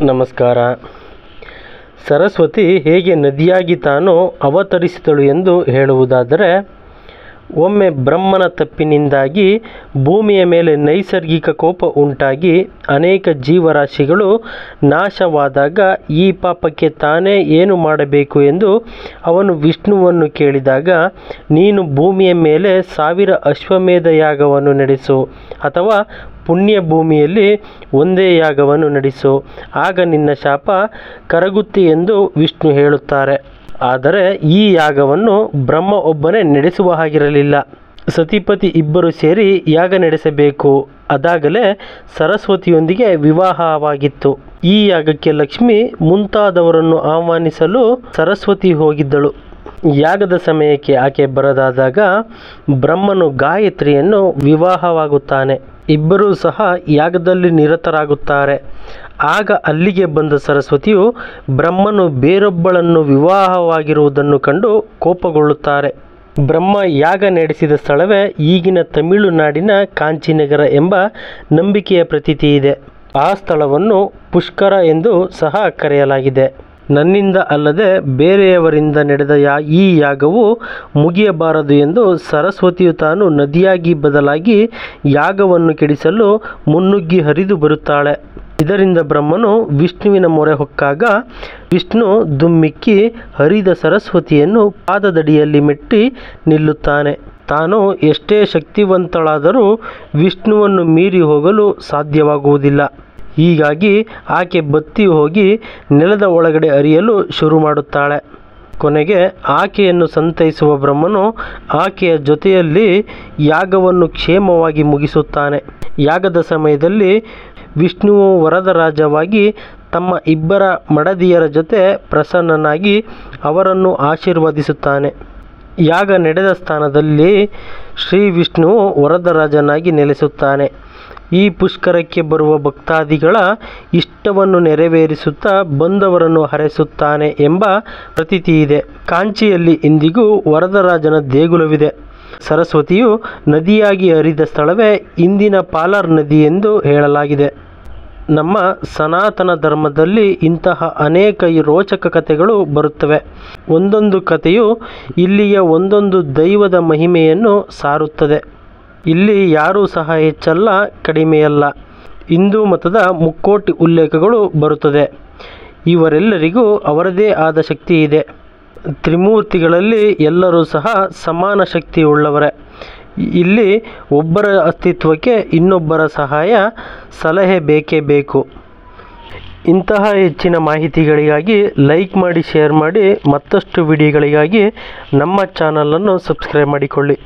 ನಮಸ್ಕಾರ. ಸರಸ್ವತಿ ಹೇಗೆ ನದಿಯಾಗಿ ತಾನು ಅವತರಿಸಿದಳು ಎಂದು ಹೇಳುವುದಾದರೆ, ಒಮ್ಮೆ ಬ್ರಹ್ಮನ ತಪ್ಪಿನಿಂದಾಗಿ ಭೂಮಿಯ ಮೇಲೆ ನೈಸರ್ಗಿಕ ಕೋಪ ಉಂಟಾಗಿ ಅನೇಕ ಜೀವರಾಶಿಗಳು ನಾಶವಾದಾಗ ಈ ಪಾಪಕ್ಕೆ ತಾನೇ ಏನು ಮಾಡಬೇಕು ಎಂದು ಅವನು ವಿಷ್ಣುವನ್ನು ಕೇಳಿದಾಗ, ನೀನು ಭೂಮಿಯ ಮೇಲೆ 1000 ಅಶ್ವಮೇಧ ಯಾಗವನ್ನು ನಡೆಸು, ಅಥವಾ ಪುಣ್ಯ ಭೂಮಿಯಲ್ಲಿ ಒಂದೇ ಯಾಗವನ್ನು ನಡೆಸು, ಆಗ ನಿನ್ನ ಶಾಪ ಕರಗುತ್ತೆ ಎಂದು ವಿಷ್ಣು ಹೇಳುತ್ತಾರೆ. ಆದರೆ ಈ ಯಾಗವನ್ನು ಬ್ರಹ್ಮ ಒಬ್ಬನೇ ನಡೆಸುವ ಹಾಗಿರಲಿಲ್ಲ. ಸತಿಪತಿ ಇಬ್ಬರು ಸೇರಿ ಯಾಗ ನಡೆಸಬೇಕು. ಅದಾಗಲೇ ಸರಸ್ವತಿಯೊಂದಿಗೆ ವಿವಾಹವಾಗಿತ್ತು. ಈ ಯಾಗಕ್ಕೆ ಲಕ್ಷ್ಮಿ ಮುಂತಾದವರನ್ನು ಆಹ್ವಾನಿಸಲು ಸರಸ್ವತಿ ಹೋಗಿದ್ದಳು. ಯಾಗದ ಸಮಯಕ್ಕೆ ಆಕೆ ಬರದಾದಾಗ ಬ್ರಹ್ಮನು ಗಾಯತ್ರಿಯನ್ನು ವಿವಾಹವಾಗುತ್ತಾನೆ. ಇಬ್ಬರೂ ಸಹ ಯಾಗದಲ್ಲಿ ನಿರತರಾಗುತ್ತಾರೆ. ಆಗ ಅಲ್ಲಿಗೆ ಬಂದ ಸರಸ್ವತಿಯು ಬ್ರಹ್ಮನು ಬೇರೊಬ್ಬಳನ್ನು ವಿವಾಹವಾಗಿರುವುದನ್ನು ಕಂಡು ಕೋಪಗೊಳ್ಳುತ್ತಾರೆ. ಬ್ರಹ್ಮ ಯಾಗ ನಡೆಸಿದ ಸ್ಥಳವೇ ಈಗಿನ ತಮಿಳುನಾಡಿನ ಕಾಂಚೀನಗರ ಎಂಬ ನಂಬಿಕೆಯ ಪ್ರತೀತಿ ಇದೆ. ಆ ಸ್ಥಳವನ್ನು ಪುಷ್ಕರ ಎಂದು ಸಹ ಕರೆಯಲಾಗಿದೆ. ನನ್ನಿಂದ ಅಲ್ಲದೆ ಬೇರೆಯವರಿಂದ ನಡೆದ ಈ ಯಾಗವು ಮುಗಿಯಬಾರದು ಎಂದು ಸರಸ್ವತಿಯು ತಾನು ನದಿಯಾಗಿ ಬದಲಾಗಿ ಯಾಗವನ್ನು ಕೆಡಿಸಲು ಮುನ್ನುಗ್ಗಿ ಹರಿದು ಬರುತ್ತಾಳೆ. ಇದರಿಂದ ಬ್ರಹ್ಮನು ವಿಷ್ಣುವಿನ ಮೊರೆ ಹೊಕ್ಕಾಗ ವಿಷ್ಣು ದುಮ್ಮಿಕ್ಕಿ ಹರಿದ ಸರಸ್ವತಿಯನ್ನು ಪಾದದಡಿಯಲ್ಲಿ ಮೆಟ್ಟಿ ನಿಲ್ಲುತ್ತಾನೆ. ತಾನು ಎಷ್ಟೇ ಶಕ್ತಿವಂತಳಾದರೂ ವಿಷ್ಣುವನ್ನು ಮೀರಿ ಹೋಗಲು ಸಾಧ್ಯವಾಗುವುದಿಲ್ಲ. ಹೀಗಾಗಿ ಆಕೆ ಬತ್ತಿ ಹೋಗಿ ನೆಲದ ಒಳಗಡೆ ಹರಿಯಲು ಶುರು ಮಾಡುತ್ತಾಳೆ. ಕೊನೆಗೆ ಆಕೆಯನ್ನು ಸಂತೈಸುವ ಬ್ರಹ್ಮನು ಆಕೆಯ ಜೊತೆಯಲ್ಲಿ ಯಾಗವನ್ನು ಕ್ಷೇಮವಾಗಿ ಮುಗಿಸುತ್ತಾನೆ. ಯಾಗದ ಸಮಯದಲ್ಲಿ ವಿಷ್ಣುವು ವರದರಾಜವಾಗಿ ತಮ್ಮ ಇಬ್ಬರ ಮಡದಿಯರ ಜೊತೆ ಪ್ರಸನ್ನನಾಗಿ ಅವರನ್ನು ಆಶೀರ್ವದಿಸುತ್ತಾನೆ. ಯಾಗ ನಡೆದ ಸ್ಥಾನದಲ್ಲಿ ಶ್ರೀ ವಿಷ್ಣುವು ವರದರಾಜನಾಗಿ ನೆಲೆಸುತ್ತಾನೆ. ಈ ಪುಷ್ಕರಕ್ಕೆ ಬರುವ ಭಕ್ತಾದಿಗಳ ಇಷ್ಟವನ್ನು ನೆರವೇರಿಸುತ್ತಾ ಬಂದವರನ್ನು ಹರಸುತ್ತಾನೆ ಎಂಬ ಪ್ರತೀತಿ ಇದೆ. ಕಾಂಚಿಯಲ್ಲಿ ಇಂದಿಗೂ ವರದರಾಜನ ದೇಗುಲವಿದೆ. ಸರಸ್ವತಿಯು ನದಿಯಾಗಿ ಹರಿದ ಸ್ಥಳವೇ ಇಂದಿನ ಪಾಲಾರ್ ನದಿ ಎಂದು ಹೇಳಲಾಗಿದೆ. ನಮ್ಮ ಸನಾತನ ಧರ್ಮದಲ್ಲಿ ಇಂತಹ ಅನೇಕ ರೋಚಕ ಕಥೆಗಳು ಬರುತ್ತವೆ. ಒಂದೊಂದು ಕಥೆಯು ಇಲ್ಲಿಯ ಒಂದೊಂದು ದೈವದ ಮಹಿಮೆಯನ್ನು ಸಾರುತ್ತದೆ. ಇಲ್ಲಿ ಯಾರೂ ಸಹ ಹೆಚ್ಚಲ್ಲ, ಕಡಿಮೆಯಲ್ಲ. ಹಿಂದೂ ಮತದ ಮುಕ್ಕೋಟಿ ಉಲ್ಲೇಖಗಳು ಬರುತ್ತದೆ. ಇವರೆಲ್ಲರಿಗೂ ಅವರದೇ ಆದ ಶಕ್ತಿ ಇದೆ. ತ್ರಿಮೂರ್ತಿಗಳಲ್ಲಿ ಎಲ್ಲರೂ ಸಹ ಸಮಾನ ಶಕ್ತಿಯುಳ್ಳವರೇ. ಇಲ್ಲಿ ಒಬ್ಬರ ಅಸ್ತಿತ್ವಕ್ಕೆ ಇನ್ನೊಬ್ಬರ ಸಹಾಯ ಸಲಹೆ ಬೇಕೇ ಬೇಕು. ಇಂತಹ ಹೆಚ್ಚಿನ ಮಾಹಿತಿಗಳಿಗಾಗಿ ಲೈಕ್ ಮಾಡಿ, ಶೇರ್ ಮಾಡಿ. ಮತ್ತಷ್ಟು ವಿಡಿಯೋಗಳಿಗಾಗಿ ನಮ್ಮ ಚಾನಲನ್ನು ಸಬ್ಸ್ಕ್ರೈಬ್ ಮಾಡಿಕೊಳ್ಳಿ.